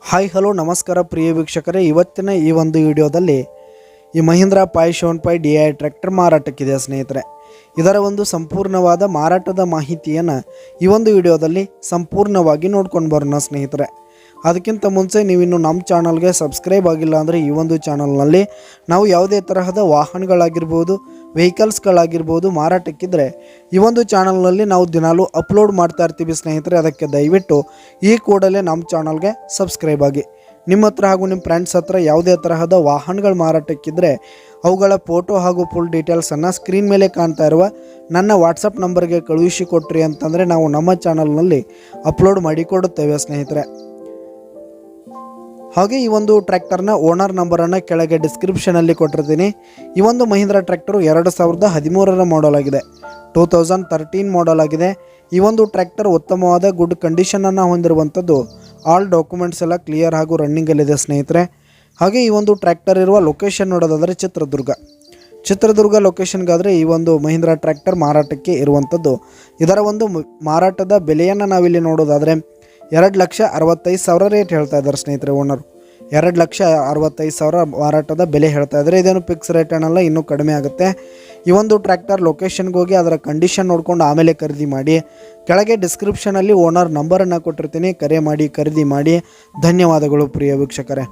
Hi hello ನಮಸ್ಕಾರ ಪ್ರಿಯ ವೀಕ್ಷಕರೇ, ಇವತ್ತಿನ ಈ ಒಂದು ವಿಡಿಯೋದಲ್ಲಿ ಈ ಮಹೀಂದ್ರಾ 575 DI ಟ್ರ್ಯಾಕ್ಟರ್ ಮಾರಾಟಕ್ಕಿದೆ ಸ್ನೇಹಿತರೆ. ಇದರ ಒಂದು ಸಂಪೂರ್ಣವಾದ ಮಾರಾಟದ ಮಾಹಿತಿಯನ್ನು ಈ ಒಂದು ವಿಡಿಯೋದಲ್ಲಿ ಸಂಪೂರ್ಣವಾಗಿ ನೋಡ್ಕೊಂಡು ಬರೋಣ ಸ್ನೇಹಿತರೆ. ಅದಕ್ಕಿಂತ ಮುಂಚೆ ನೀವಿನ್ನು ನಮ್ಮ ಚಾನಲ್ಗೆ ಸಬ್ಸ್ಕ್ರೈಬ್ ಆಗಿಲ್ಲ ಅಂದರೆ ಈ ಒಂದು ಚಾನಲ್ನಲ್ಲಿ ನಾವು ಯಾವುದೇ ತರಹದ ವಾಹನಗಳಾಗಿರ್ಬೋದು, ವೆಹಿಕಲ್ಸ್ಗಳಾಗಿರ್ಬೋದು ಮಾರಾಟಕ್ಕಿದ್ರೆ ಈ ಒಂದು ಚಾನಲ್ನಲ್ಲಿ ನಾವು ದಿನಾಲೂ ಅಪ್ಲೋಡ್ ಮಾಡ್ತಾ ಇರ್ತೀವಿ ಸ್ನೇಹಿತರೆ. ಅದಕ್ಕೆ ದಯವಿಟ್ಟು ಈ ಕೂಡಲೇ ನಮ್ಮ ಚಾನಲ್ಗೆ ಸಬ್ಸ್ಕ್ರೈಬ್ ಆಗಿ. ನಿಮ್ಮ ಹತ್ರ ಹಾಗೂ ನಿಮ್ಮ ಫ್ರೆಂಡ್ಸ್ ಹತ್ರ ಯಾವುದೇ ತರಹದ ವಾಹನಗಳು ಮಾರಾಟಕ್ಕಿದ್ರೆ ಅವುಗಳ ಫೋಟೋ ಹಾಗೂ ಫುಲ್ ಡೀಟೇಲ್ಸನ್ನು ಸ್ಕ್ರೀನ್ ಮೇಲೆ ಕಾಣ್ತಾ ಇರುವ ನನ್ನ ವಾಟ್ಸಪ್ ನಂಬರ್ಗೆ ಕಳುಹಿಸಿ ಕೊಟ್ರಿ ಅಂತಂದರೆ ನಾವು ನಮ್ಮ ಚಾನಲ್ನಲ್ಲಿ ಅಪ್ಲೋಡ್ ಮಾಡಿಕೊಡುತ್ತೇವೆ ಸ್ನೇಹಿತರೆ. ಹಾಗೆ ಈ ಒಂದು ಟ್ರ್ಯಾಕ್ಟರ್ನ ಓನರ್ ನಂಬರನ್ನು ಕೆಳಗೆ ಡಿಸ್ಕ್ರಿಪ್ಷನಲ್ಲಿ ಕೊಟ್ಟಿರ್ತೀನಿ. ಈ ಒಂದು ಮಹೀಂದ್ರಾ ಟ್ರ್ಯಾಕ್ಟರು 2013ರ ಮಾಡಲ್ ಆಗಿದೆ, 2013 ಮಾಡಲ್ ಆಗಿದೆ. ಈ ಒಂದು ಟ್ರ್ಯಾಕ್ಟರ್ ಉತ್ತಮವಾದ ಗುಡ್ ಕಂಡೀಷನನ್ನು ಹೊಂದಿರುವಂಥದ್ದು. ಆಲ್ ಡಾಕ್ಯುಮೆಂಟ್ಸ್ ಎಲ್ಲ ಕ್ಲಿಯರ್ ಹಾಗೂ ರನ್ನಿಂಗಲ್ಲಿದೆ ಸ್ನೇಹಿತರೆ. ಹಾಗೆ ಈ ಒಂದು ಟ್ರ್ಯಾಕ್ಟರ್ ಇರುವ ಲೊಕೇಶನ್ ನೋಡೋದಾದರೆ ಚಿತ್ರದುರ್ಗ ಲೊಕೇಶನ್ಗಾದರೆ ಈ ಒಂದು ಮಹೀಂದ್ರಾ ಟ್ರ್ಯಾಕ್ಟರ್ ಮಾರಾಟಕ್ಕೆ ಇರುವಂಥದ್ದು. ಇದರ ಒಂದು ಮಾರಾಟದ ಬೆಲೆಯನ್ನು ನಾವಿಲ್ಲಿ ನೋಡೋದಾದರೆ 2,65,000 ರೇಟ್ ಹೇಳ್ತಾ ಇದ್ದಾರೆ ಸ್ನೇಹಿತರೆ. ಓನರು 2,65,000 ಮಾರಾಟದ ಬೆಲೆ ಹೇಳ್ತಾ ಇದ್ದಾರೆ. ಇದೇನು ಫಿಕ್ಸ್ ರೇಟ್ ಏನಲ್ಲ, ಇನ್ನೂ ಕಡಿಮೆ ಆಗುತ್ತೆ. ಈ ಒಂದು ಟ್ರ್ಯಾಕ್ಟರ್ ಲೊಕೇಶನ್ಗೆ ಹೋಗಿ ಅದರ ಕಂಡೀಷನ್ ನೋಡ್ಕೊಂಡು ಆಮೇಲೆ ಖರೀದಿ ಮಾಡಿ. ಕೆಳಗೆ ಡಿಸ್ಕ್ರಿಪ್ಷನಲ್ಲಿ ಓನರ್ ನಂಬರನ್ನು ಕೊಟ್ಟಿರ್ತೀನಿ, ಕರೆ ಮಾಡಿ ಖರೀದಿ ಮಾಡಿ. ಧನ್ಯವಾದಗಳು ಪ್ರಿಯ ವೀಕ್ಷಕರೇ.